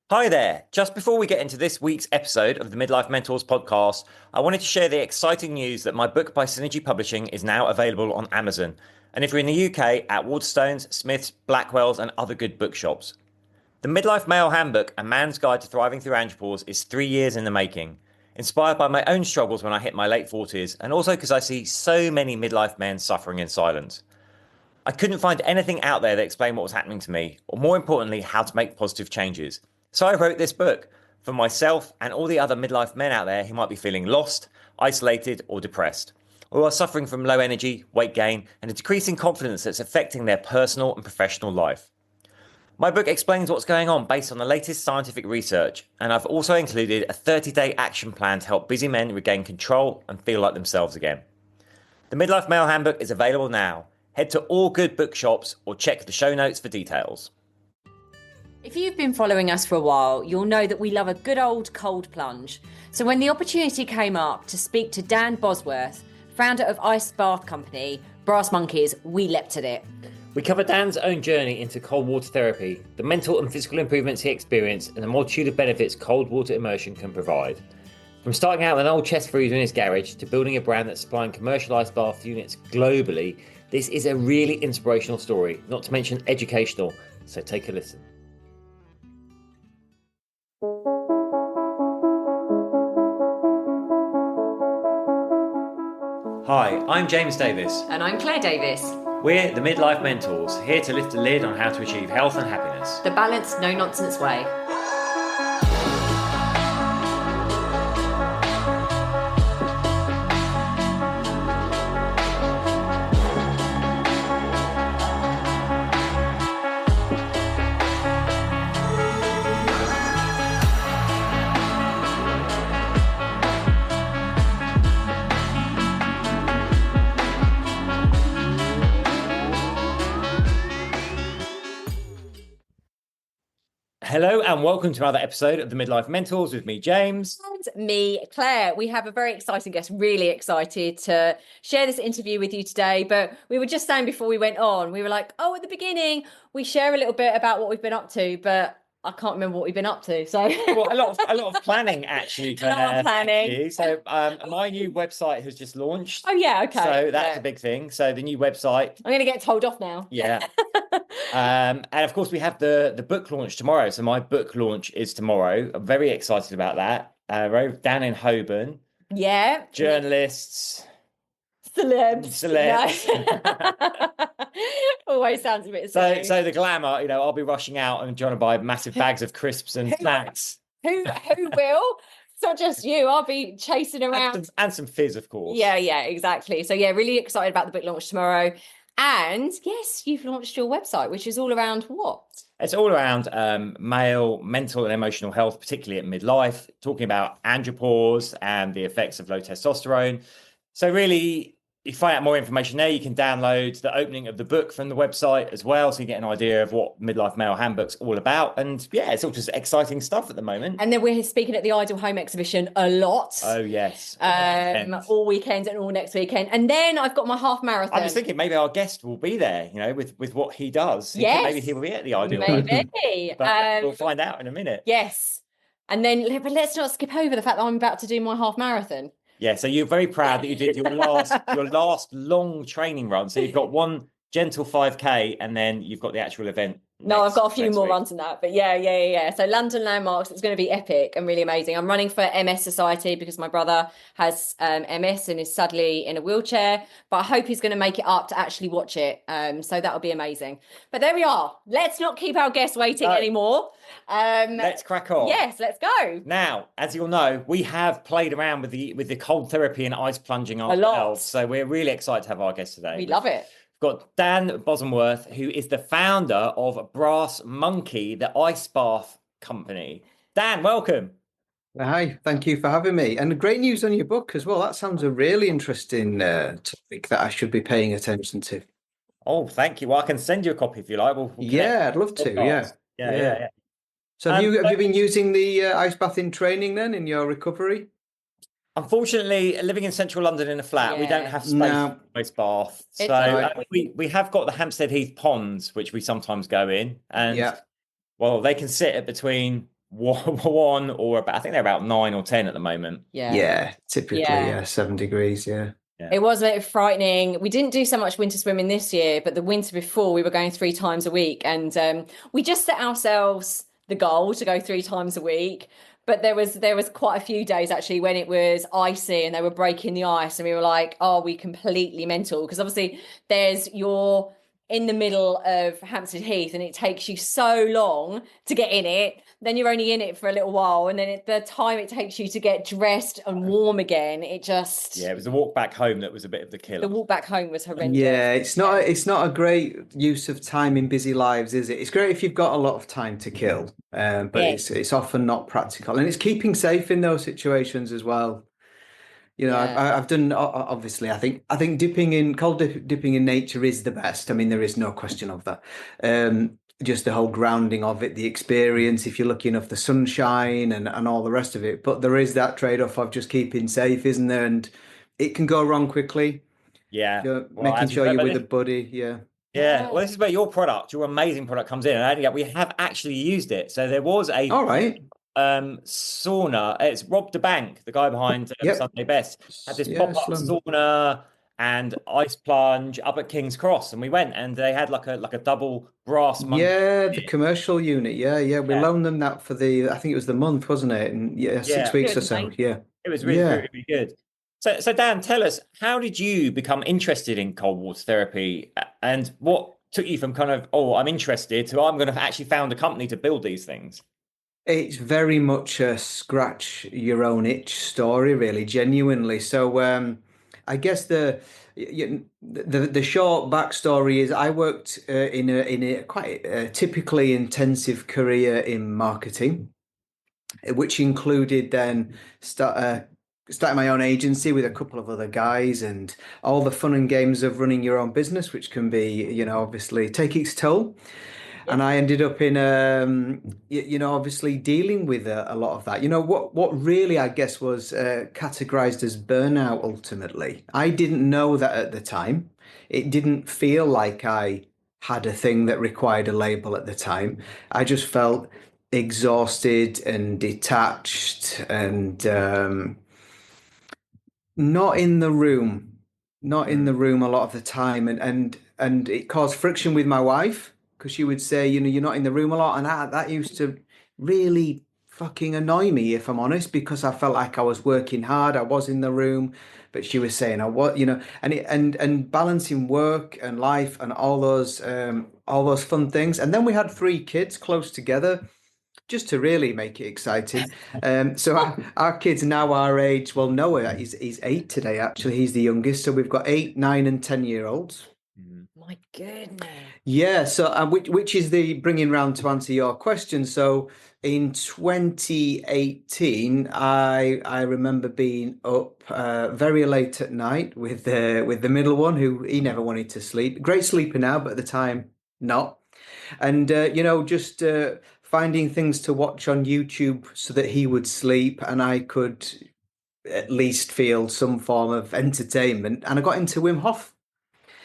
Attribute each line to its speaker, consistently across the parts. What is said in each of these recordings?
Speaker 1: Hi there. Just before we get into this week's episode of the Midlife Mentors podcast, I wanted to share the exciting news that my book by Synergy Publishing is now available on Amazon. And if you're in the UK, at Waterstones, Smiths, Blackwell's, and other good bookshops. The Midlife Male Handbook, A Man's Guide to Thriving Through Andropause, is 3 years in the making. Inspired by my own struggles when I hit my late 40s, and also because I see so many midlife men suffering in silence. I couldn't find anything out there that explained what was happening to me, or more importantly, how to make positive changes. So I wrote this book for myself and all the other midlife men out there who might be feeling lost, isolated, or depressed, or are suffering from low energy, weight gain, and a decreasing confidence that's affecting their personal and professional life. My book explains what's going on based on the latest scientific research, and I've also included a 30-day action plan to help busy men regain control and feel like themselves again. The Midlife Male Handbook is available now. Head to all good bookshops or check the show notes for details.
Speaker 2: If you've been following us for a while, you'll know that we love a good old cold plunge. So when the opportunity came up to speak to Dan Bosomworth, founder of ice bath company Brass Monkeys, we leapt at it.
Speaker 1: We cover Dan's own journey into cold water therapy, the mental and physical improvements he experienced, and the multitude of benefits cold water immersion can provide. From starting out with an old chest freezer in his garage to building a brand that's supplying commercial ice bath units globally, this is a really inspirational story, not to mention educational, so take a listen. Hi, I'm James Davis.
Speaker 2: And I'm Claire Davis.
Speaker 1: We're the Midlife Mentors, here to lift the lid on how to achieve health and happiness.
Speaker 2: The balanced, no-nonsense way.
Speaker 1: Hello and welcome to another episode of the Midlife Mentors with me, James.
Speaker 2: And me, Claire. We have a very exciting guest, really excited to share this interview with you today. But we were just saying before we went on, we were like, oh, at the beginning, we share a little bit about what we've been up to, but I can't remember what we've been up to. So
Speaker 1: well, a lot of planning actually.
Speaker 2: A lot of planning.
Speaker 1: So my new website has just launched.
Speaker 2: Oh yeah, okay.
Speaker 1: So that's a big thing. So the new website.
Speaker 2: I'm going to get told off now.
Speaker 1: Yeah. And of course we have the book launch tomorrow. So my book launch is tomorrow. I'm very excited about that. Dan in Holborn.
Speaker 2: Yeah.
Speaker 1: Journalists.
Speaker 2: Celebs.
Speaker 1: No.
Speaker 2: Always sounds a bit silly.
Speaker 1: So the glamour, I'll be rushing out and trying to buy massive bags of crisps and snacks.
Speaker 2: Who will? It's not just you. I'll be chasing around.
Speaker 1: And some fizz, of course.
Speaker 2: Yeah, exactly. So yeah, really excited about the book launch tomorrow. And yes, you've launched your website, which is all around what?
Speaker 1: It's all around male mental and emotional health, particularly at midlife, talking about andropause and the effects of low testosterone. So really, you find out more information there. You can download the opening of the book from the website as well, so you get an idea of what Midlife Male Handbook's all about. And yeah, it's all just exciting stuff at the moment.
Speaker 2: And then we're speaking at the Ideal Home exhibition a lot.
Speaker 1: Oh yes,
Speaker 2: all weekends and all next weekend. And then I've got my half marathon.
Speaker 1: I was thinking maybe our guest will be there, with what he does.
Speaker 2: Yes,
Speaker 1: maybe he will be at the Ideal
Speaker 2: Maybe.
Speaker 1: Home. But we'll find out in a minute.
Speaker 2: Yes, and then but let's not skip over the fact that I'm about to do my half marathon.
Speaker 1: Yeah, so you're very proud that you did your last long training run. So you've got one gentle 5K and then you've got the actual event.
Speaker 2: No, I've got a few more runs than that. But yeah. So London Landmarks, it's going to be epic and really amazing. I'm running for MS Society because my brother has MS and is sadly in a wheelchair. But I hope he's going to make it up to actually watch it. So that'll be amazing. But there we are. Let's not keep our guests waiting anymore.
Speaker 1: Let's crack on.
Speaker 2: Yes, let's go.
Speaker 1: Now, as you'll know, we have played around with the cold therapy and ice plunging ourselves. So we're really excited to have our guest today.
Speaker 2: We love it.
Speaker 1: We've got Dan Bosomworth, who is the founder of Brass Monkey, the ice bath company. Dan, welcome.
Speaker 3: Hi, thank you for having me. And great news on your book as well. That sounds a really interesting topic that I should be paying attention to.
Speaker 1: Oh, thank you. Well, I can send you a copy if you like. We'll
Speaker 3: I'd love to. Yeah. So have you been using the ice bath in training then in your recovery?
Speaker 1: Unfortunately, living in central London in a flat, we don't have space for ice bath. So we have got the Hampstead Heath ponds, which we sometimes go in. And well, they can sit at between one or about, I think they're about 9 or 10 at the moment.
Speaker 2: Yeah.
Speaker 3: Yeah, typically,
Speaker 2: Yeah.
Speaker 3: yeah, 7 degrees, yeah.
Speaker 1: Yeah.
Speaker 2: It was a bit frightening. We didn't do so much winter swimming this year, but the winter before we were going 3 times a week. And we just set ourselves the goal to go 3 times a week. But there was quite a few days actually when it was icy and they were breaking the ice, and we were like, "Are we completely mental?" Because obviously you're in the middle of Hampstead Heath and it takes you so long to get in it. Then you're only in it for a little while, and then the time it takes you to get dressed and warm again, it just
Speaker 1: Yeah, it was the walk back home that was a bit of the killer.
Speaker 2: the walk back home was horrendous.
Speaker 3: Yeah, it's not a great use of time in busy lives, is it? It's great if you've got a lot of time to kill, but
Speaker 2: Yeah.
Speaker 3: it's often not practical, and it's keeping safe in those situations as well. I've done obviously. I think dipping in nature is the best. I mean, there is no question of that. Just the whole grounding of it, the experience. If you're lucky enough, the sunshine and all the rest of it. But there is that trade-off of just keeping safe, isn't there? And it can go wrong quickly.
Speaker 1: Yeah. Well,
Speaker 3: Making sure you're
Speaker 1: but
Speaker 3: with a buddy. Yeah.
Speaker 1: yeah. Well, this is where your amazing product comes in. And we have actually used it. So there was a
Speaker 3: All right.
Speaker 1: sauna. It's Rob the Bank, the guy behind
Speaker 3: Yep.
Speaker 1: Sunday Best, had this
Speaker 3: Yeah.
Speaker 1: pop-up sauna and ice plunge up at King's Cross, and we went, and they had like a double brass monkey.
Speaker 3: Yeah, the commercial unit. Yeah, yeah. We
Speaker 1: Yeah,
Speaker 3: loaned them that for I think it was the month, wasn't it? And yeah,
Speaker 1: yeah.
Speaker 3: 6 weeks or
Speaker 2: Good,
Speaker 3: so.
Speaker 2: mate.
Speaker 3: Yeah.
Speaker 1: It was really,
Speaker 3: Yeah.
Speaker 1: really, really good. So Dan, tell us, how did you become interested in cold water therapy, and what took you from kind of, oh, I'm interested, to I'm going to actually found a company to build these things?
Speaker 3: It's very much a scratch your own itch story, really, genuinely. So, I guess the short backstory is I worked in a quite typically intensive career in marketing, which included then starting my own agency with a couple of other guys, and all the fun and games of running your own business, which can be, obviously take its toll. And I ended up in, obviously dealing with a lot of that. What really, I guess, was categorized as burnout ultimately. I didn't know that at the time. It didn't feel like I had a thing that required a label at the time. I just felt exhausted and detached and not in the room, not in the room a lot of the time, and it caused friction with my wife because she would say, you're not in the room a lot, and that used to really fucking annoy me, if I'm honest, because I felt like I was working hard, I was in the room, but she was saying I was, and balancing work and life and all those fun things, and then we had 3 kids close together just to really make it exciting. So our kids now our age, well, Noah, he's 8 today, actually. He's the youngest. So we've got 8, 9, and 10-year-olds.
Speaker 2: My goodness.
Speaker 3: Yeah. So which is the bringing round to answer your question. So in 2018, I remember being up very late at night with the middle one, who he never wanted to sleep. Great sleeper now, but at the time, not. And just finding things to watch on YouTube so that he would sleep and I could at least feel some form of entertainment. And I got into Wim Hof.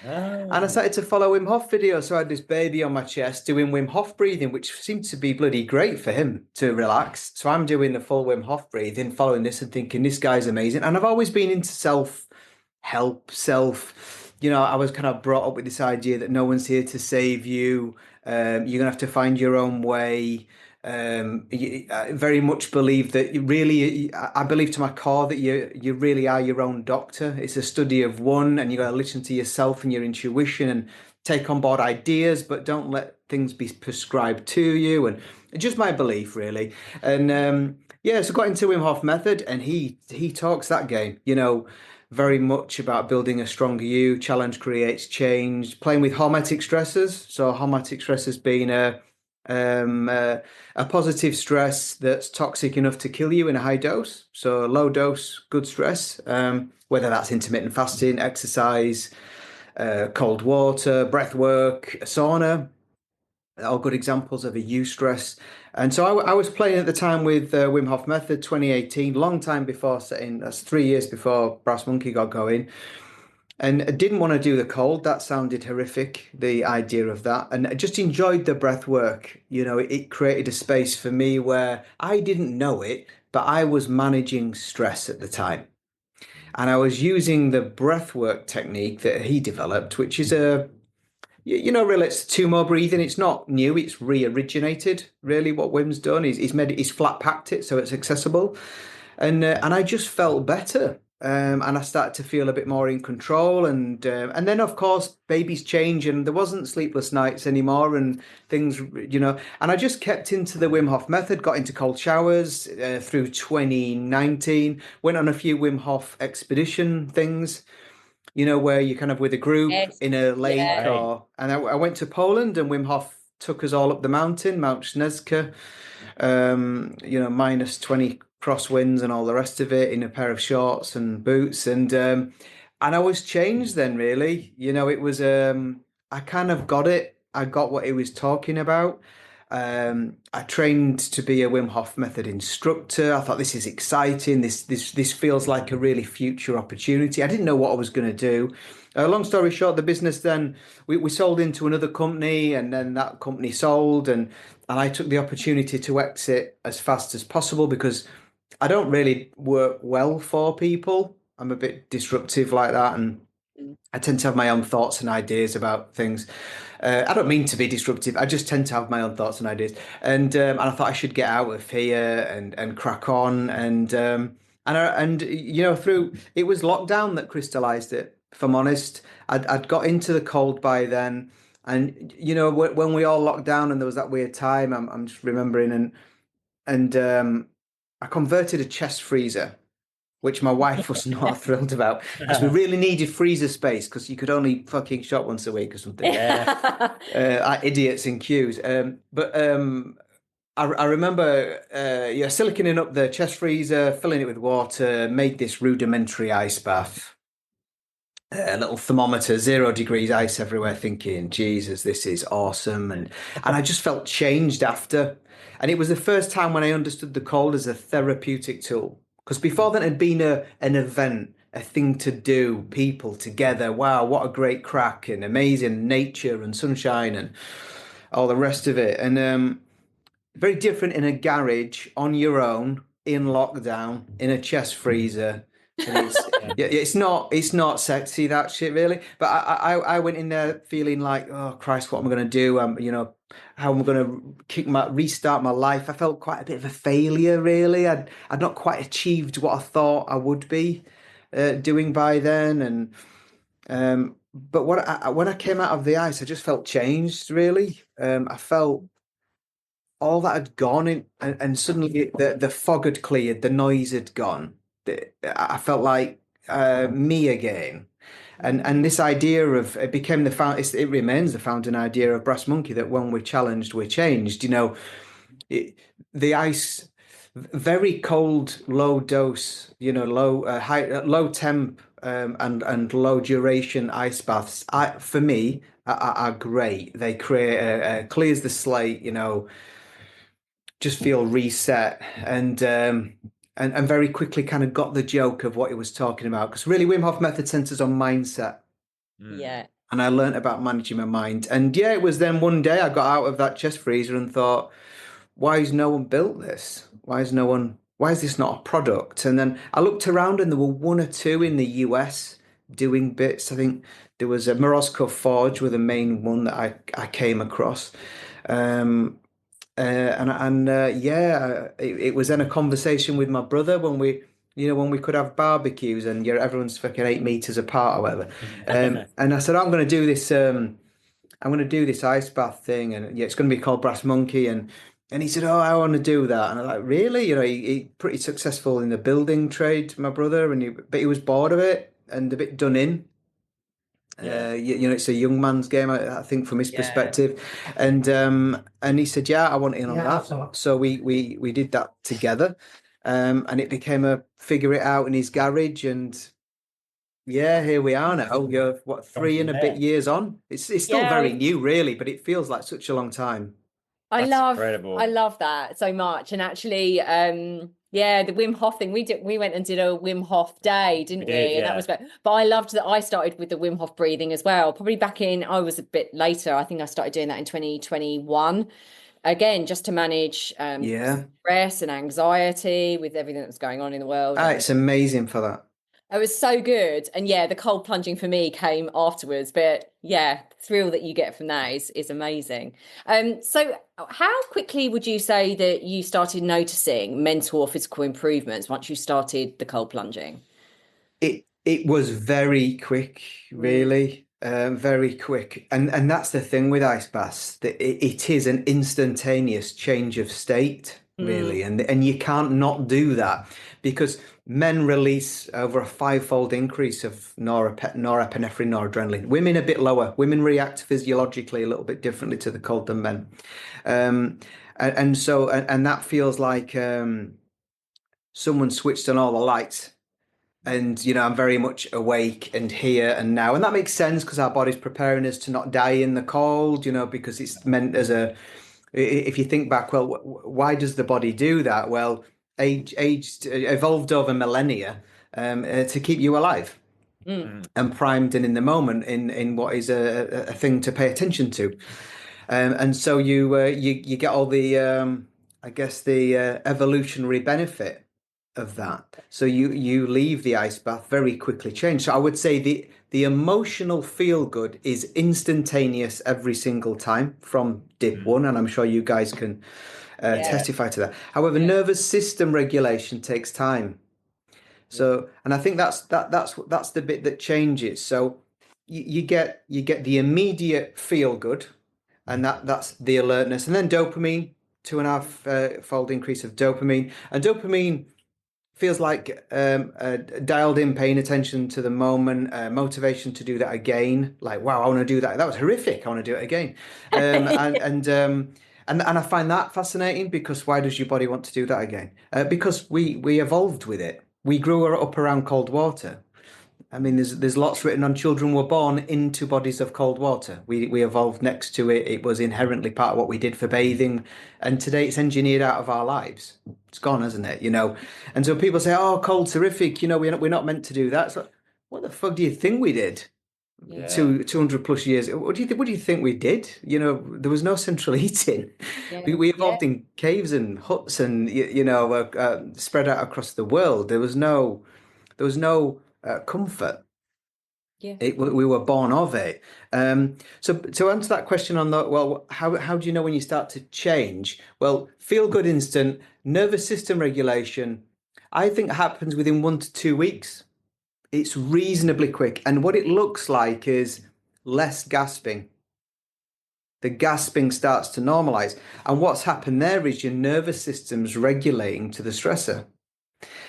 Speaker 3: And I started to follow Wim Hof videos. So I had this baby on my chest doing Wim Hof breathing, which seemed to be bloody great for him to relax. So I'm doing the full Wim Hof breathing, following this and thinking, this guy's amazing. And I've always been into self-help, I was kind of brought up with this idea that no one's here to save you. You're going to have to find your own way. I very much believe that I believe to my core that you really are your own doctor. It's a study of one, and you got to listen to yourself and your intuition and take on board ideas, but don't let things be prescribed to you. And it's just my belief, really. And so got into Wim Hof method, and he talks that game, very much about building a stronger you. Challenge creates change. Playing with hormetic stressors. So hormetic stressors being a positive stress that's toxic enough to kill you in a high dose. So low dose, good stress. Whether that's intermittent fasting, exercise, cold water, breath work, sauna. All good examples of a eustress. And so I was playing at the time with Wim Hof Method 2018, long time before that's 3 years before Brass Monkey got going. And I didn't want to do the cold. That sounded horrific, the idea of that. And I just enjoyed the breath work. It created a space for me where I didn't know it, but I was managing stress at the time. And I was using the breath work technique that he developed, which is really it's two more breathing. It's not new, it's re-originated. Really, what Wim's done is he's flat packed it so it's accessible. And I just felt better. And I started to feel a bit more in control, and then of course babies change, and there wasn't sleepless nights anymore, and things, And I just kept into the Wim Hof method, got into cold showers through 2019, went on a few Wim Hof expedition things, where you're kind of with a group
Speaker 2: Yes.
Speaker 3: in a lake,
Speaker 2: Yeah.
Speaker 1: Right.
Speaker 3: and I went to Poland, and Wim Hof took us all up the mountain, Mount Snezka, minus 20 crosswinds and all the rest of it in a pair of shorts and boots. And I was changed then, really. It was, I kind of got it. I got what he was talking about. I trained to be a Wim Hof method instructor. I thought this is exciting. This feels like a really future opportunity. I didn't know what I was going to do. Long story short, the business then we sold into another company, and then that company sold, and I took the opportunity to exit as fast as possible because I don't really work well for people. I'm a bit disruptive like that, and I tend to have my own thoughts and ideas about things. I don't mean to be disruptive. I just tend to have my own thoughts and ideas, and I thought I should get out of here and crack on, and through it was lockdown that crystallized it. If I'm honest, I'd got into the cold by then, and when we all locked down and there was that weird time, I'm just remembering, and I converted a chest freezer, which my wife was not thrilled about because we really needed freezer space because you could only fucking shop once a week or something.
Speaker 1: Yeah.
Speaker 3: Like idiots in queues. But I remember, siliconing up the chest freezer, filling it with water, made this rudimentary ice bath. A little thermometer, 0 degrees, ice everywhere, thinking, Jesus, this is awesome. And I just felt changed after. And it was the first time when I understood the cold as a therapeutic tool. Because before that had been an event, a thing to do, people together. Wow, what a great crack, and amazing nature and sunshine and all the rest of it. And very different in a garage on your own in lockdown in a chest freezer. And it's not sexy, that shit, really. But I went in there feeling like, oh Christ, what am I going to do? How am I going to restart my life? I felt quite a bit of a failure, really. I'd not quite achieved what I thought I would be doing by then, but when I came out of the ice, I just felt changed, really. I felt all that had gone in, and suddenly the fog had cleared, the noise had gone. I felt like me again. And this idea of it became it remains the founding idea of Brass Monkey, that when we're challenged, we're changed. The ice, very cold, low dose, low temp, and low duration ice baths. For me, are great. They create clears the slate. Just feel reset, and very quickly kind of got the joke of what he was talking about, because really Wim Hof method centers on mindset.
Speaker 2: Yeah.
Speaker 3: And I learned about managing my mind. And yeah, it was then one day I got out of that chest freezer and thought, why has no one built this? Why is this not a product? And then I looked around, and there were one or two in the US doing bits. I think there was a Morozko Forge were the main one that I came across. It was then a conversation with my brother when we could have barbecues, and everyone's fucking 8 meters apart or whatever. And I said, I'm going to do this. I'm going to do this ice bath thing, and yeah, it's going to be called Brass Monkey. And he said, oh, I want to do that. And I'm like, really? He pretty successful in the building trade, my brother, but he was bored of it and a bit done in.
Speaker 1: Yeah.
Speaker 3: It's a young man's game, I think, from his perspective, and he said, "Yeah, I want in on that." So we did that together, and it became a figure it out in his garage, and yeah, here we are now. You're what, 3 and a bit years on? It's still
Speaker 2: Yeah,
Speaker 3: very new, really, but it feels like such a long time.
Speaker 2: I
Speaker 1: That's incredible.
Speaker 2: love that so much. And actually, yeah, the Wim Hof thing, we went and did a Wim Hof day, didn't we? And that was great. But I loved that I started with the Wim Hof breathing as well. Probably I was a bit later. I think I started doing that in 2021. Again, just to manage stress and anxiety with everything that's going on in the world.
Speaker 3: It's amazing for that.
Speaker 2: It was so good. And yeah, the cold plunging for me came afterwards. But yeah, the thrill that you get from that is amazing. So how quickly would you say that you started noticing mental or physical improvements once you started the cold plunging?
Speaker 3: It was very quick, really. Very quick. And that's the thing with ice baths, that it is an instantaneous change of state, really. And you can't not do that, because men release over a 5-fold increase of norepinephrine, noradrenaline. Women a bit lower. Women react physiologically a little bit differently to the cold than men. And that feels like someone switched on all the lights. And, I'm very much awake and here and now. And that makes sense, because our body's preparing us to not die in the cold, because it's meant as if you think back, well, why does the body do that? Well, evolved over millennia to keep you alive and primed and in the moment in what is a thing to pay attention to. And so you get all the, I guess, the evolutionary benefit of that. So you leave the ice bath very quickly changed. So I would say the emotional feel good is instantaneous every single time from dip one, and I'm sure you guys can testify to that. However, nervous system regulation takes time. So, and I think that's the bit that changes. So you get the immediate feel good, and that's the alertness, and then dopamine, 2.5-fold increase of dopamine, and dopamine feels like dialed in, paying attention to the moment, motivation to do that again. Like, wow, I want to do that. That was horrific. I want to do it again. And I find that fascinating, because why does your body want to do that again? Because we evolved with it. We grew up around cold water. I mean, there's lots written on children were born into bodies of cold water. We evolved next to it. It was inherently part of what we did for bathing. And today it's engineered out of our lives. It's gone, hasn't it? And so people say, oh, cold's horrific. We're not meant to do that. So what the fuck do you think we did? 200 plus years. What do you think we did? There was no central heating. We evolved in caves and huts and, spread out across the world. There was no comfort. We were born of it. So to answer that question on how do you know when you start to change? Well, feel good instant, nervous system regulation, I think happens within 1 to 2 weeks. It's reasonably quick. And what it looks like is less gasping. The gasping starts to normalize. And what's happened there is your nervous system's regulating to the stressor.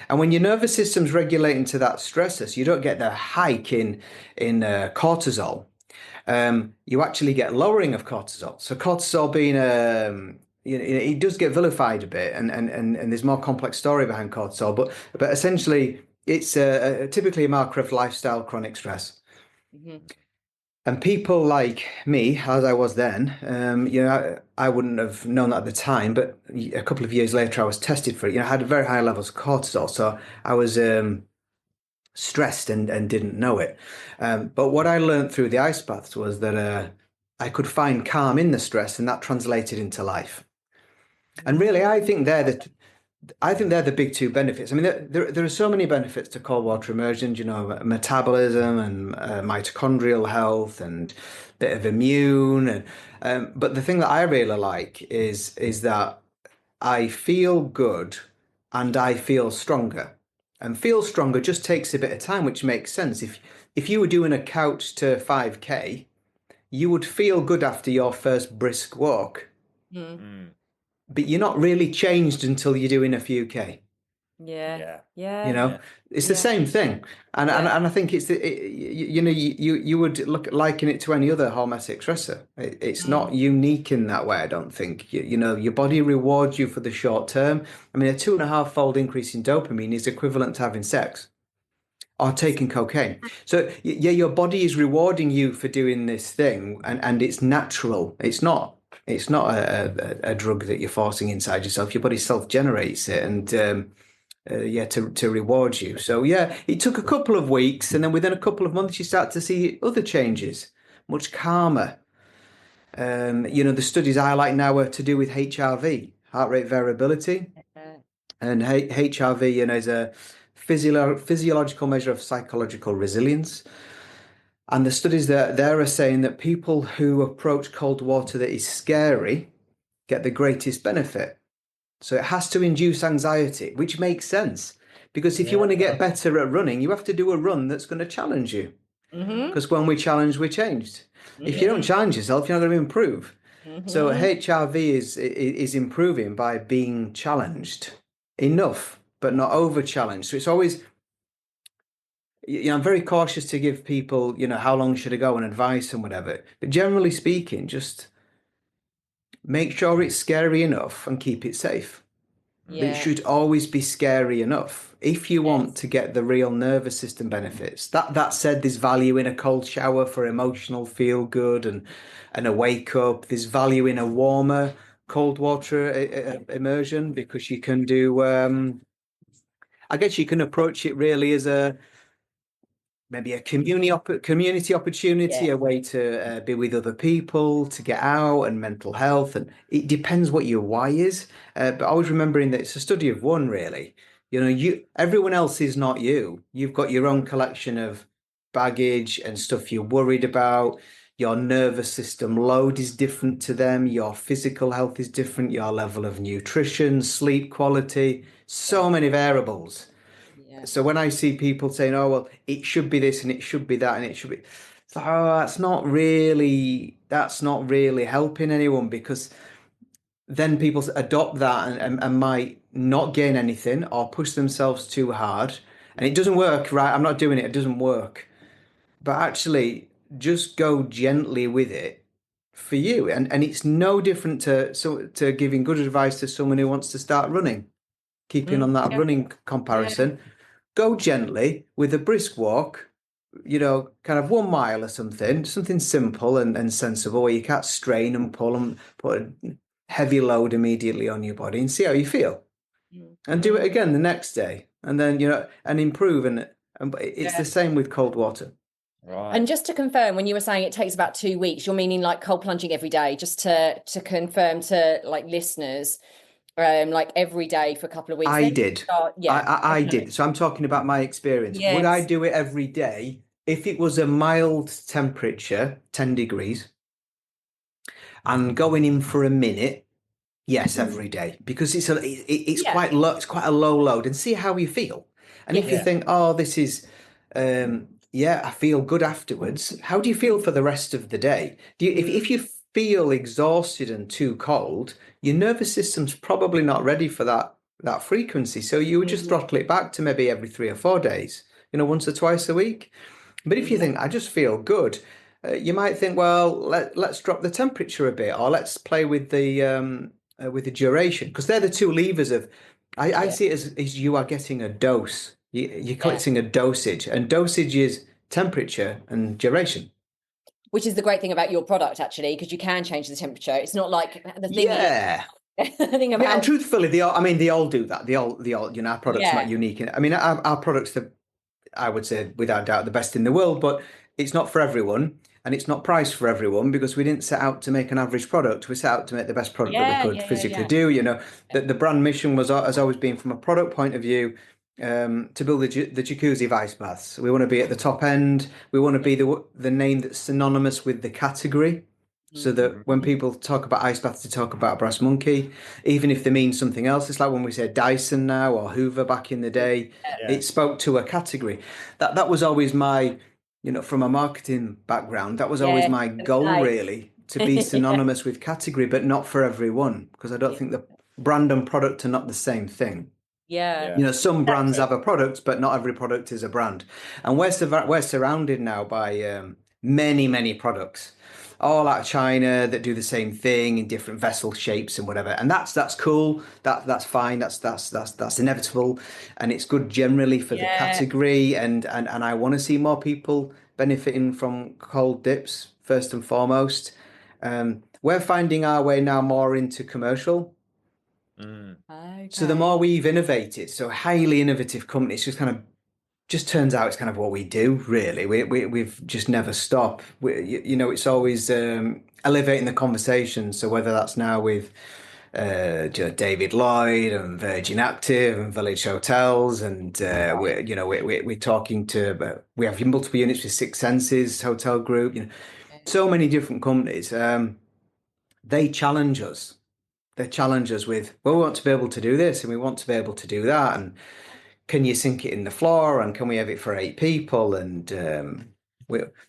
Speaker 3: And when your nervous system's regulating to that stressor, so you don't get the hike in cortisol, you actually get lowering of cortisol. So cortisol being it does get vilified a bit, and there's more complex story behind cortisol, but essentially it's typically a marker of lifestyle chronic stress. And people like me, as I was then, I wouldn't have known that at the time, but a couple of years later, I was tested for it. I had very high levels of cortisol, so I was stressed and didn't know it. But what I learned through the ice baths was that I could find calm in the stress, and that translated into life. And really, I think they're the big two benefits. I mean, there are so many benefits to cold water immersion, metabolism and mitochondrial health and a bit of immune. But the thing that I really like is that I feel good and I feel stronger. And feel stronger just takes a bit of time, which makes sense. If you were doing a couch to 5K, you would feel good after your first brisk walk. But you're not really changed until you're doing a few K. It's the same thing, and I think it's you would liken it to any other hormetic stressor. It's not unique in that way. I don't think your body rewards you for the short term. I mean, a 2.5-fold increase in dopamine is equivalent to having sex or taking cocaine. So your body is rewarding you for doing this thing, and it's natural. It's not It's not a drug that you're forcing inside yourself. Your body self-generates it, and yeah, to reward you. So yeah, it took a couple of weeks, and then within a couple of months, you start to see other changes, much calmer. The studies I like now are to do with HRV, heart rate variability, and HRV, is a physiological measure of psychological resilience. And the studies there are saying that people who approach cold water that is scary get the greatest benefit. So it has to induce anxiety, which makes sense. Because if you want to get better at running, you have to do a run that's going to challenge you. Because when we challenge, we changed. If you don't challenge yourself, you're not going to improve. So HRV is improving by being challenged enough, but not over challenged. So it's always, I'm very cautious to give people, how long should I go and advice and whatever. But generally speaking, just make sure it's scary enough and keep it safe. But it should always be scary enough if you want to get the real nervous system benefits. That said, there's value in a cold shower for emotional feel good and a wake up. There's value in a warmer cold water immersion because you can do. I guess you can approach it really as maybe a community opportunity, a way to be with other people, to get out, and mental health. And it depends what your why is. But always remembering that it's a study of one, really. Everyone else is not you. You've got your own collection of baggage and stuff you're worried about. Your nervous system load is different to them. Your physical health is different. Your level of nutrition, sleep quality, so many variables. So when I see people saying, "Oh, well, it should be this and it should be that and it should be," it's like, "Oh, that's not really helping anyone," because then people adopt that and might not gain anything or push themselves too hard, and it doesn't work, right? I'm not doing it. It doesn't work. But actually, just go gently with it for you, and it's no different to giving good advice to someone who wants to start running. Keeping on that running comparison. Go gently with a brisk walk, kind of 1 mile or something simple and sensible where you can't strain and pull and put a heavy load immediately on your body and see how you feel. And do it again the next day. And then, and improve. And it's the same with cold water.
Speaker 2: Right. And just to confirm, when you were saying it takes about 2 weeks, you're meaning like cold plunging every day, just to confirm to like listeners. Like every day for a couple of weeks.
Speaker 3: I did. I did. So I'm talking about my experience. Yes. Would I do it every day if it was a mild temperature, 10 degrees, and going in for a minute? Yes, every day, because it's quite low. It's quite a low load, and see how you feel. And if you think, "Oh, this is, I feel good afterwards." How do you feel for the rest of the day? If you feel exhausted and too cold, your nervous system's probably not ready for that frequency. So you would just throttle it back to maybe every 3 or 4 days, once or twice a week. But if you think, "I just feel good," you might think, "Well, let's drop the temperature a bit, or let's play with the duration," because they're the two levers of. I see it as you are getting a dose. You're collecting a dosage, and dosage is temperature and duration.
Speaker 2: Which is the great thing about your product, actually, because you can change the temperature. It's not like the thing. The thing about.
Speaker 3: And truthfully, they all do that. They all, our product's not unique. Our products are, I would say, without doubt, the best in the world, but it's not for everyone, and it's not priced for everyone because we didn't set out to make an average product. We set out to make the best product that we could physically do. The brand mission has always been, from a product point of view, to build the jacuzzi of ice baths. We want to be at the top end. We want to be the name that's synonymous with the category, so that when people talk about ice baths, they talk about Brass Monkey, even if they mean something else. It's like when we say Dyson now, or Hoover back in the day. It spoke to a category. That was always my, from a marketing background, that was always my goal, really, to be synonymous with category, but not for everyone, because I don't think the brand and product are not the same thing. Some brands have a product, but not every product is a brand. And we're surrounded now by many, many products, all out of China, that do the same thing in different vessel shapes and whatever. And that's cool. That's fine. That's inevitable, and it's good generally for the category. And I want to see more people benefiting from cold dips first and foremost. we're finding our way now more into commercial.
Speaker 2: Okay.
Speaker 3: So the more we've innovated, so highly innovative companies, just turns out it's kind of what we do, really. We've just never stopped. It's always elevating the conversation. So whether that's now with David Lloyd and Virgin Active and Village Hotels, and we're talking to we have multiple units with Six Senses Hotel Group. So many different companies. They challenge us. They challenge us with, well, we want to be able to do this and we want to be able to do that, and can you sink it in the floor, and can we have it for 8 people? And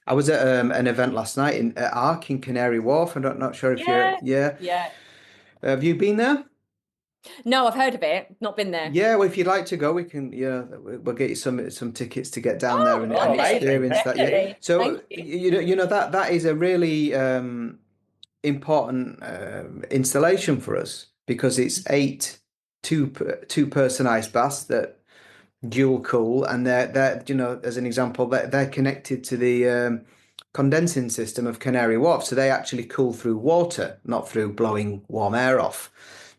Speaker 3: I was at an event last night at Ark in Canary Wharf. I'm not sure if you're,
Speaker 2: Yeah.
Speaker 3: Have you been there?
Speaker 2: No, I've heard of it. Not been there.
Speaker 3: Yeah, well, if you'd like to go, we can. Yeah, we'll get you some tickets to get down there and experience that. Yeah. So that is a really important installation for us, because it's 8 two-person ice baths that dual cool, and they're as an example, they're connected to the condensing system of Canary Wharf, so they actually cool through water, not through blowing warm air off,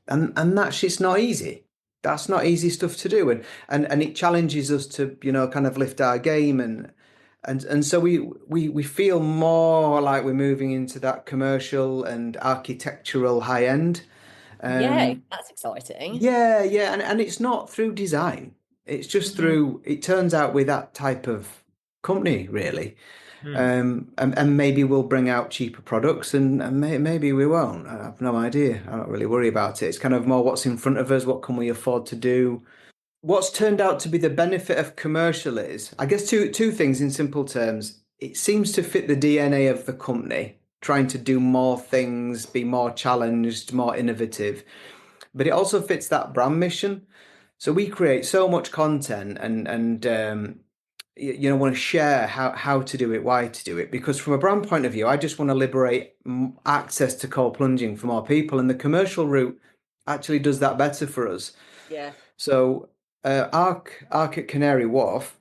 Speaker 3: and that's just not easy. That's not easy stuff to do, and it challenges us to kind of lift our game, and so we feel more like we're moving into that commercial and architectural high end.
Speaker 2: That's exciting.
Speaker 3: Yeah, and it's not through design. It's just through, it turns out with that type of company, really. And maybe we'll bring out cheaper products, and maybe we won't. I have no idea. I don't really worry about it. It's kind of more what's in front of us, what can we afford to do. What's turned out to be the benefit of commercial is, I guess, two things in simple terms. It seems to fit the DNA of the company, trying to do more things, be more challenged, more innovative. But it also fits that brand mission. So we create so much content and want to share how to do it, why to do it. Because from a brand point of view, I just want to liberate access to cold plunging for more people, and the commercial route actually does that better for us.
Speaker 2: Yeah.
Speaker 3: So Arc at Canary Wharf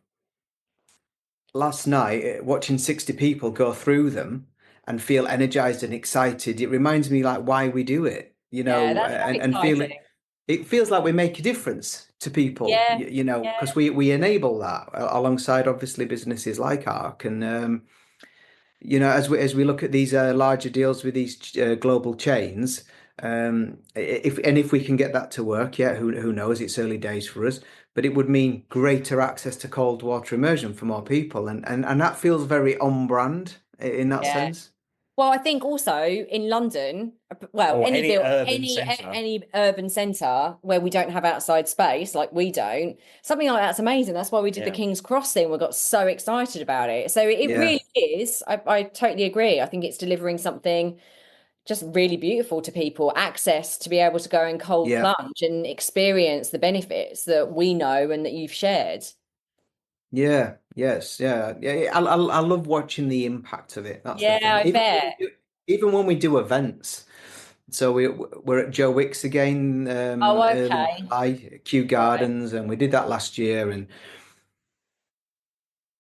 Speaker 3: last night, watching 60 people go through them and feel energized and excited, it reminds me like why we do it,
Speaker 2: That's
Speaker 3: and feel it feels like we make a difference to people, because we enable that alongside obviously businesses like Arc, and as we look at these larger deals with these global chains, if we can get that to work, who knows? It's early days for us, but it would mean greater access to cold water immersion for more people, and that feels very on brand in that sense.
Speaker 2: Well, I think also in London, well, any urban centre where we don't have outside space, like we don't, something like that's amazing. That's why we did the King's Cross thing. We got so excited about it. So it really is. I totally agree. I think it's delivering something just really beautiful to people, access to be able to go and cold plunge and experience the benefits that we know and that you've shared.
Speaker 3: Yeah. Yes. Yeah. Yeah. I love watching the impact of it. That's the thing.
Speaker 2: I bet.
Speaker 3: Even when we do events, so we're at Joe Wicks again. Early July, Kew Gardens, and we did that last year. And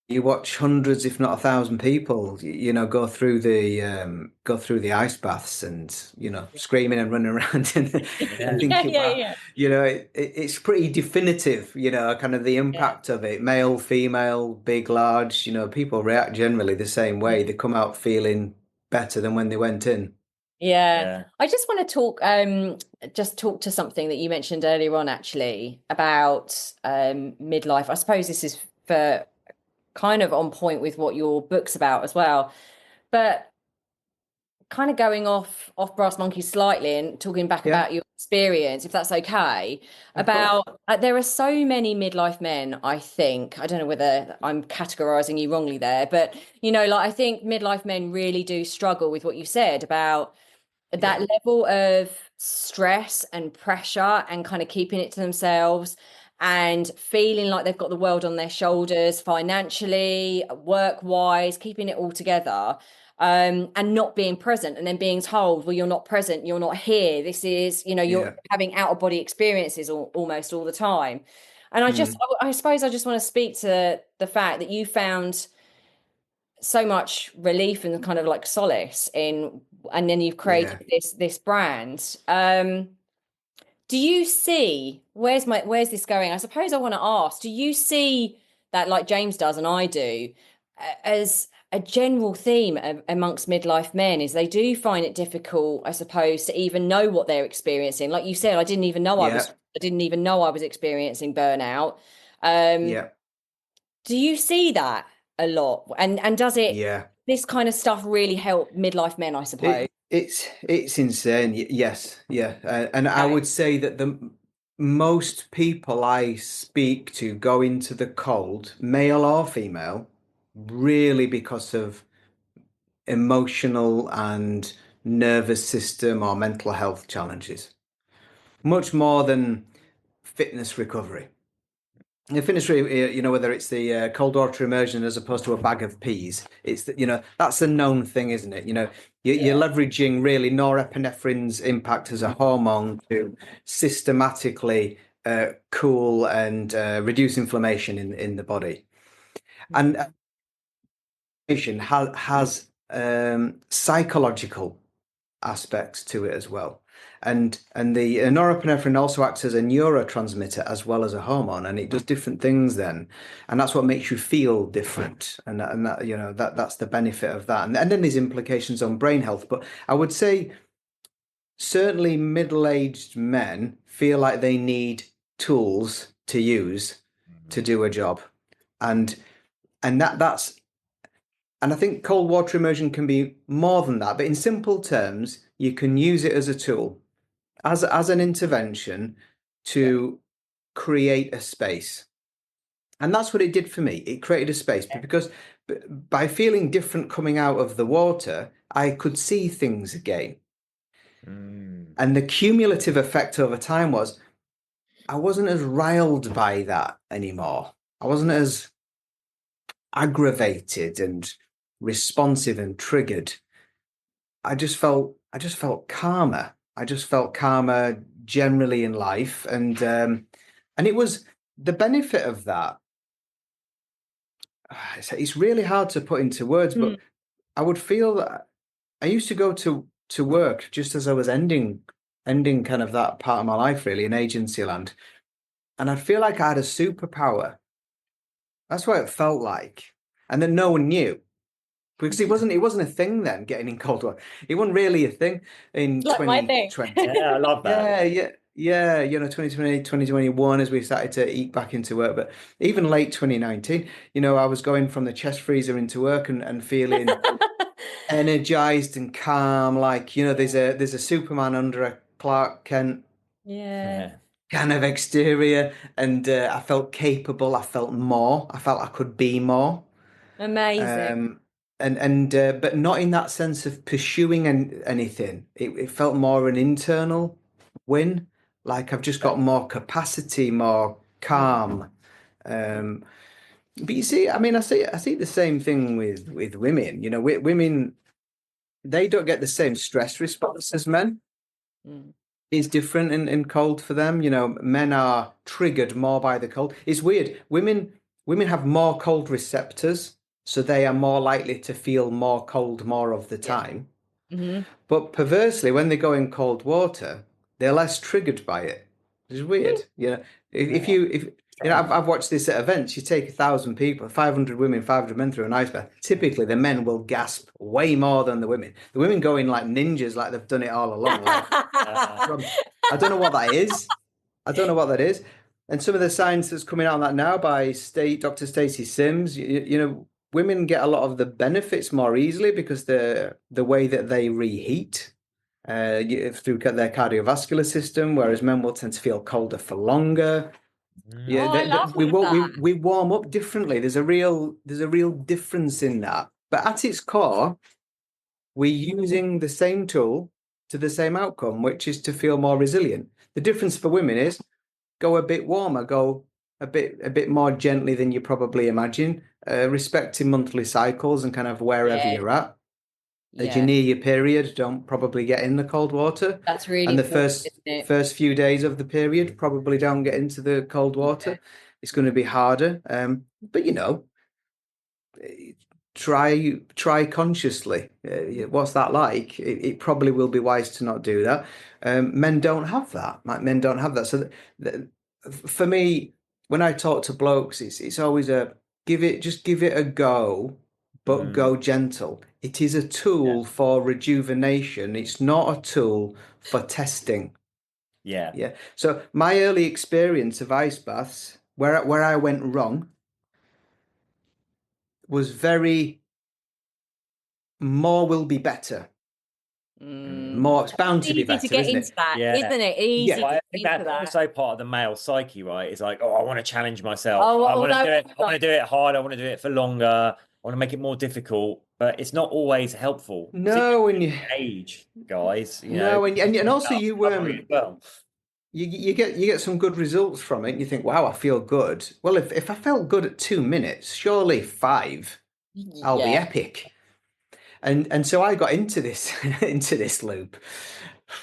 Speaker 3: you watch hundreds, if not 1,000 people, go through the ice baths, and screaming and running around and thinking, wow, it's pretty definitive, kind of the impact of it. Male, female, big, large, people react generally the same way. They come out feeling better than when they went in.
Speaker 2: I just want to talk to something that you mentioned earlier on, actually, about midlife. I suppose this is for kind of on point with what your book's about as well, but kind of going off Brass Monkey slightly and talking back about your experience, if that's okay, about there are so many midlife men, I think. I don't know whether I'm categorizing you wrongly there, but I think midlife men really do struggle with what you said about that level of stress and pressure and kind of keeping it to themselves and feeling like they've got the world on their shoulders financially, work-wise, keeping it all together, and not being present, and then being told, well, you're not present, you're not here. This is, you're having out-of-body experiences almost all the time. And I suppose I just want to speak to the fact that you found so much relief and kind of like solace in and then you've created this brand. Do you see, where's this going? I suppose I want to ask, do you see that, like James does and I do, as a general theme amongst midlife men, is they do find it difficult, I suppose, to even know what they're experiencing. Like you said, I didn't even know I was experiencing burnout. Do you see that a lot? And does it this kind of stuff really help midlife men, I suppose?
Speaker 3: It's insane. Yes, yeah. And I would say that the most people I speak to go into the cold, male or female, really because of emotional and nervous system or mental health challenges, much more than fitness recovery. The fitness, whether it's the cold water immersion as opposed to a bag of peas, it's that's a known thing, isn't it? You're leveraging really norepinephrine's impact as a hormone to systematically cool and reduce inflammation in the body, and has psychological aspects to it as well. And the norepinephrine also acts as a neurotransmitter as well as a hormone, and it does different things then, and that's what makes you feel different. And that's the benefit of that. And then there's implications on brain health. But I would say certainly middle-aged men feel like they need tools to use to do a job, and that's. And I think cold water immersion can be more than that, but in simple terms, you can use it as a tool, as an intervention to create a space. And that's what it did for me. It created a space because by feeling different coming out of the water, I could see things again. And the cumulative effect over time was I wasn't as riled by that anymore. I wasn't as aggravated and responsive and triggered. I just felt calmer. I just felt calmer generally in life, and it was the benefit of that. It's really hard to put into words, but I would feel that I used to go to work just as I was ending kind of that part of my life, really, in agency land, and I'd feel like I had a superpower. That's what it felt like, and then no one knew. Because it wasn't a thing then, getting in cold water. It wasn't really a thing in 2020.
Speaker 1: Yeah, I love that.
Speaker 3: Yeah. 2020, 2021, as we started to eke back into work. But even late 2019, I was going from the chest freezer into work and feeling energized and calm. Like, there's a Superman under a Clark Kent kind of exterior. And I felt capable. I felt more. I felt I could be more.
Speaker 2: Amazing.
Speaker 3: But not in that sense of pursuing anything. It felt more an internal win, like I've just got more capacity, more calm. But you see, I mean, I see the same thing with women. Women, they don't get the same stress response as men. It's different in cold for them. Men are triggered more by the cold. It's weird. Women have more cold receptors, so they are more likely to feel more cold more of the time. But perversely, when they go in cold water, they're less triggered by it. It's weird. I've watched this at events. You take 1,000 people, 500 women, 500 men through an ice bath. Typically, the men will gasp way more than the women. The women go in like ninjas, like they've done it all along. I don't know what that is. And some of the science that's coming out on that now by Dr. Stacey Sims, women get a lot of the benefits more easily because the way that they reheat through their cardiovascular system, whereas men will tend to feel colder for longer. We warm up differently. There's a real difference in that. But at its core, we're using the same tool to the same outcome, which is to feel more resilient. The difference for women is go a bit warmer, go a bit more gently than you probably imagine, respecting monthly cycles and kind of wherever you're at. As you near your period, don't probably get in the cold water.
Speaker 2: That's really
Speaker 3: and the first few days of the period, probably don't get into the cold water. It's going to be harder. But try consciously. What's that like? It probably will be wise to not do that. Men don't have that. Like, men don't have that. So for me, when I talk to blokes, it's always a give it a go, but go gentle. It is a tool for rejuvenation. It's not a tool for testing.
Speaker 1: Yeah.
Speaker 3: Yeah. So my early experience of ice baths, where I went wrong, was very more will be better. More, it's bound to be
Speaker 2: Easy to
Speaker 3: better,
Speaker 2: get
Speaker 3: isn't
Speaker 2: into
Speaker 3: it?
Speaker 2: that,
Speaker 1: Yeah.
Speaker 2: isn't it? Easy
Speaker 3: Yeah.
Speaker 2: to
Speaker 1: I
Speaker 2: get
Speaker 1: think
Speaker 2: into
Speaker 1: that's
Speaker 2: that.
Speaker 1: also part of the male psyche, right? It's like, oh, I want to challenge myself.
Speaker 2: Oh,
Speaker 1: I want to
Speaker 2: although
Speaker 1: do it. I want to do it hard. I want to do it for longer. I want to make it more difficult, but it's not always helpful.
Speaker 3: No, and you
Speaker 1: Age, guys,
Speaker 3: no, and also
Speaker 1: recovery as well.
Speaker 3: you get some good results from it. And you think, wow, I feel good. Well, if I felt good at 2 minutes, surely five, I'll be
Speaker 2: Yeah.
Speaker 3: epic. And so I got into this into this loop.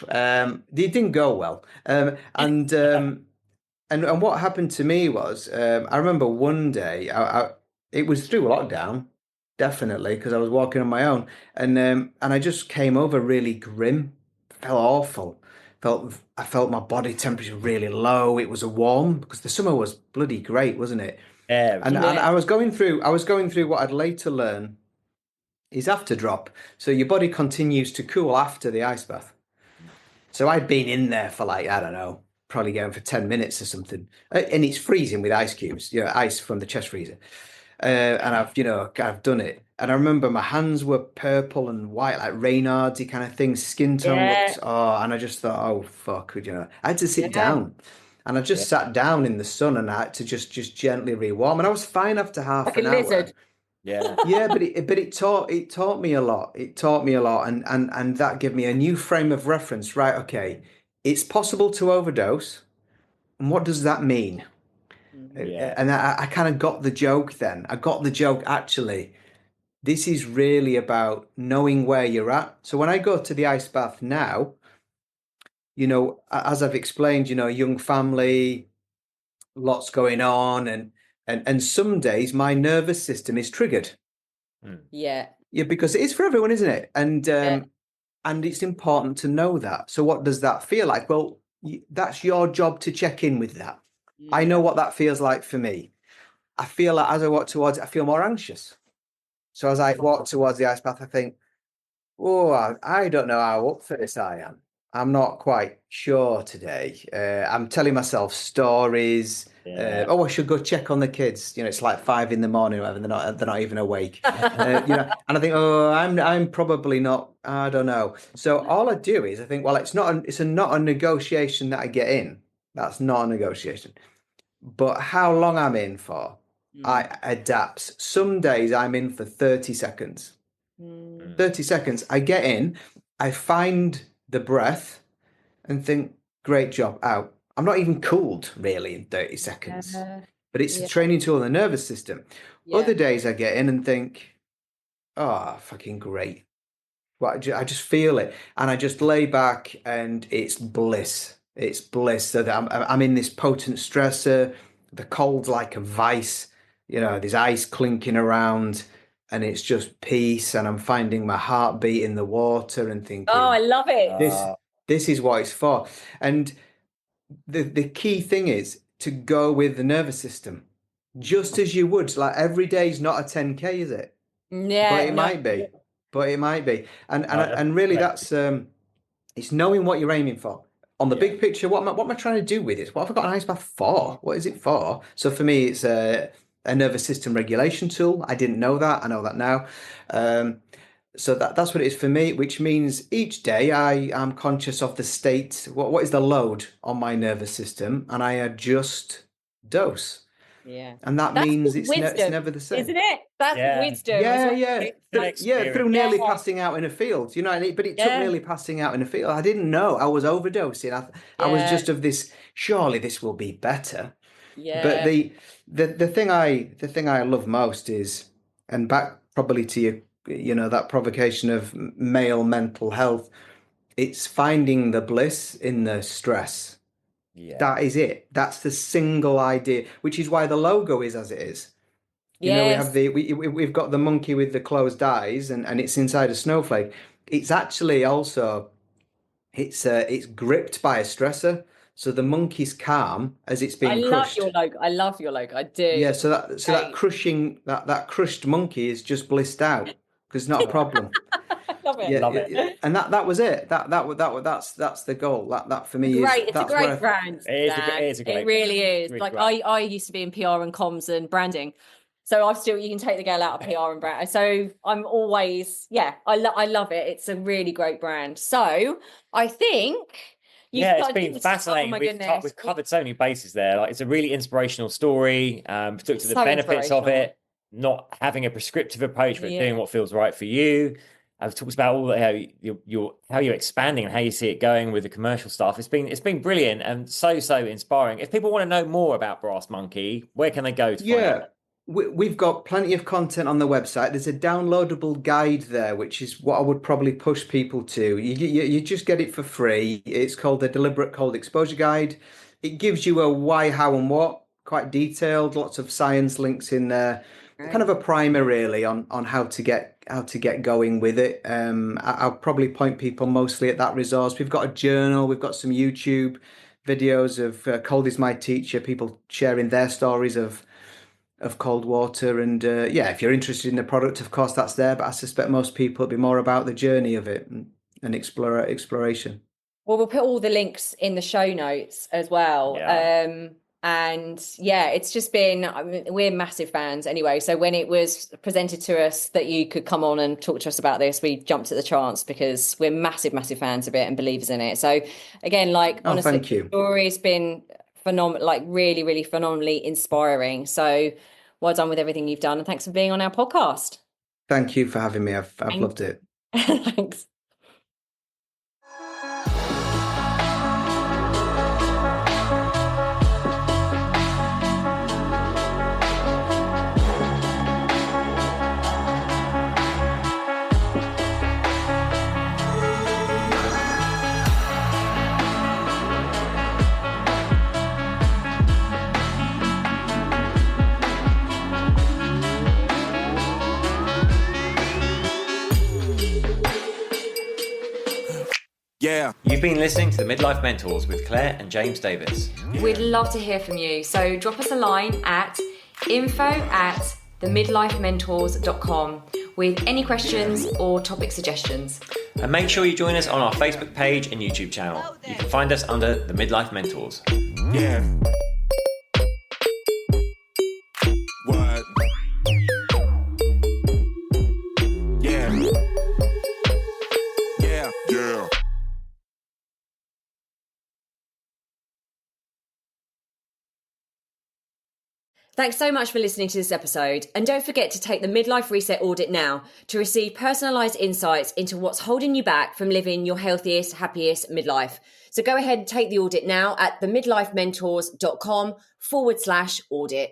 Speaker 3: It didn't go well. And what happened to me was, I remember one day, it was through lockdown, definitely, because I was walking on my own, and I just came over really grim, felt awful, I felt my body temperature really low. It was a warm because the summer was bloody great, wasn't it?
Speaker 1: Yeah,
Speaker 3: And I was going through what I'd later learn is after drop. So your body continues to cool after the ice bath. So I'd been in there for like, I don't know, probably going for 10 minutes or something. And it's freezing with ice cubes, ice from the chest freezer. And I've done it. And I remember my hands were purple and white, like Raynaud's kind of thing. Skin tone
Speaker 2: Yeah.
Speaker 3: looked, and I just thought, oh, fuck, I had to sit
Speaker 2: Yeah.
Speaker 3: down. And I just sat down in the sun and I had to just gently rewarm. And I was fine after half
Speaker 2: Like
Speaker 3: an
Speaker 2: a
Speaker 3: hour.
Speaker 2: lizard.
Speaker 1: yeah,
Speaker 3: Yeah, but it taught me a lot. It taught me a lot, and that gave me a new frame of reference. Right, okay, it's possible to overdose, and what does that mean?
Speaker 1: yeah,
Speaker 3: And I kind of got the joke then. I got the joke actually. This is really about knowing where you're at. So when I go to the ice bath now, as I've explained, young family, lots going on, and some days my nervous system is triggered.
Speaker 2: Yeah.
Speaker 3: Yeah, because it is for everyone, isn't it?
Speaker 2: Yeah.
Speaker 3: And it's important to know that. So what does that feel like? Well, that's your job to check in with that. I know what that feels like for me. I feel like as I walk towards it, I feel more anxious. So as I walk towards the ice bath, I think, oh, I don't know how up for this I am. I'm not quite sure today. I'm telling myself stories.
Speaker 1: yeah.
Speaker 3: I should go check on the kids. It's like 5 in the morning, or whatever. They're not even awake. And I think, I'm probably not. I don't know. So all I do is I think, well, it's not a negotiation that I get in. That's not a negotiation. But how long I'm in for, I adapts. Some days I'm in for 30 seconds. 30 seconds. I get in, I find the breath and think, great job, out. I'm not even cooled really in 30 seconds, but it's a training tool in the nervous system. Other days I get in and think, oh, fucking great. Well, I just feel it. And I just lay back and it's bliss. It's bliss. So that I'm in this potent stressor. The cold's like a vice. There's ice clinking around and it's just peace. And I'm finding my heartbeat in the water and thinking,
Speaker 2: Oh, I love it.
Speaker 3: this is what it's for. And the key thing is to go with the nervous system, just as you would. Like every day is not a 10K, is it?
Speaker 2: Yeah.
Speaker 3: But it might be. But it might be. And really
Speaker 1: That's
Speaker 3: that's it's knowing what you're aiming for. On the big picture, what am I trying to do with it? What have I got an ice bath for? What is it for? So for me, it's a nervous system regulation tool. I didn't know that. I know that now. So that's what it is for me, which means each day I am conscious of the state. What is the load on my nervous system, and I adjust dose.
Speaker 2: Yeah.
Speaker 3: And that
Speaker 2: That's
Speaker 3: means
Speaker 2: the
Speaker 3: it's
Speaker 2: wisdom,
Speaker 3: never the same.
Speaker 2: isn't it? That's
Speaker 1: Yeah.
Speaker 2: wisdom.
Speaker 3: Yeah, through nearly passing out in a field, but it took
Speaker 2: Yeah.
Speaker 3: nearly passing out in a field. I didn't know I was overdosing. I was just of this. Surely this will be better. But
Speaker 2: Yeah.
Speaker 3: the thing I love most is, and back probably to that provocation of male mental health. It's finding the bliss in the stress.
Speaker 1: Yeah.
Speaker 3: That is it. That's the single idea, which is why the logo is as it is. You know, we have
Speaker 2: Yes.
Speaker 3: we've got the monkey with the closed eyes, and it's inside a snowflake. It's actually also it's gripped by a stressor, so the monkey's calm as it's
Speaker 2: I
Speaker 3: being
Speaker 2: love your
Speaker 3: crushed.
Speaker 2: logo. I love your logo. I
Speaker 3: Yeah,
Speaker 2: do.
Speaker 3: so that
Speaker 2: Great.
Speaker 3: crushing that crushed monkey is just blissed out because it's not a problem.
Speaker 2: I love it.
Speaker 1: Love it.
Speaker 3: And that was it. That's the goal. That for me is
Speaker 2: It's a
Speaker 3: that's where
Speaker 2: great brand,
Speaker 1: It
Speaker 2: Dan.
Speaker 1: is a
Speaker 2: It
Speaker 1: great
Speaker 2: really
Speaker 1: brand. It's
Speaker 2: is.
Speaker 1: really
Speaker 2: Like
Speaker 1: great.
Speaker 2: I used to be in PR and comms and branding. So I've still, you can take the girl out of PR and brand. So I'm always, yeah, I love it. It's a really great brand. So I think
Speaker 1: Yeah, it's
Speaker 2: I
Speaker 1: been
Speaker 2: did- oh
Speaker 1: fascinating.
Speaker 2: my goodness.
Speaker 1: We've covered so many bases there. Like it's a really inspirational story. Took to the
Speaker 2: So
Speaker 1: benefits of
Speaker 2: inspirational.
Speaker 1: it, not having a prescriptive approach, but doing
Speaker 2: Yeah.
Speaker 1: what feels right for you. I've talked about all the, how you're expanding and how you see it going with the commercial stuff. It's been brilliant and so inspiring. If people want to know more about Brass Monkey, where can they go to find
Speaker 3: Yeah,
Speaker 1: out?
Speaker 3: we've got plenty of content on the website. There's a downloadable guide there, which is what I would probably push people to. You just get it for free. It's called the Deliberate Cold Exposure Guide. It gives you a why, how, and what, quite detailed, lots of science links in there. Kind of
Speaker 2: Great.
Speaker 3: a primer really on how to get going with it. I'll probably point people mostly at that resource. We've got a journal, we've got some YouTube videos of Cold is My Teacher, people sharing their stories of cold water. And yeah, if you're interested in the product, of course, that's there. But I suspect most people it'll be more about the journey of it and exploration.
Speaker 2: Well, we'll put all the links in the show notes as well.
Speaker 1: Yeah.
Speaker 2: And yeah, it's just been, I mean, we're massive fans anyway. So when it was presented to us that you could come on and talk to us about this, we jumped at the chance because we're massive fans of it and believers in it. So again, like
Speaker 3: Oh,
Speaker 2: honestly,
Speaker 3: thank
Speaker 2: the
Speaker 3: you.
Speaker 2: story's been phenomenal, like really phenomenally inspiring. So well done with everything you've done. And thanks for being on our podcast.
Speaker 3: Thank you for having me. I've
Speaker 2: Thank
Speaker 3: loved it.
Speaker 2: Thanks.
Speaker 4: Yeah.
Speaker 1: You've been listening to the Midlife Mentors with Claire and James Davis.
Speaker 2: We'd love to hear from you. So drop us a line at info@themidlifementors.com with any questions or topic suggestions.
Speaker 1: And make sure you join us on our Facebook page and YouTube channel. You can find us under the Midlife Mentors.
Speaker 4: Yeah. What? Yeah. Yeah. Yeah.
Speaker 2: Thanks so much for listening to this episode. And don't forget to take the Midlife Reset Audit now to receive personalised insights into what's holding you back from living your healthiest, happiest midlife. So go ahead and take the audit now at themidlifementors.com/audit.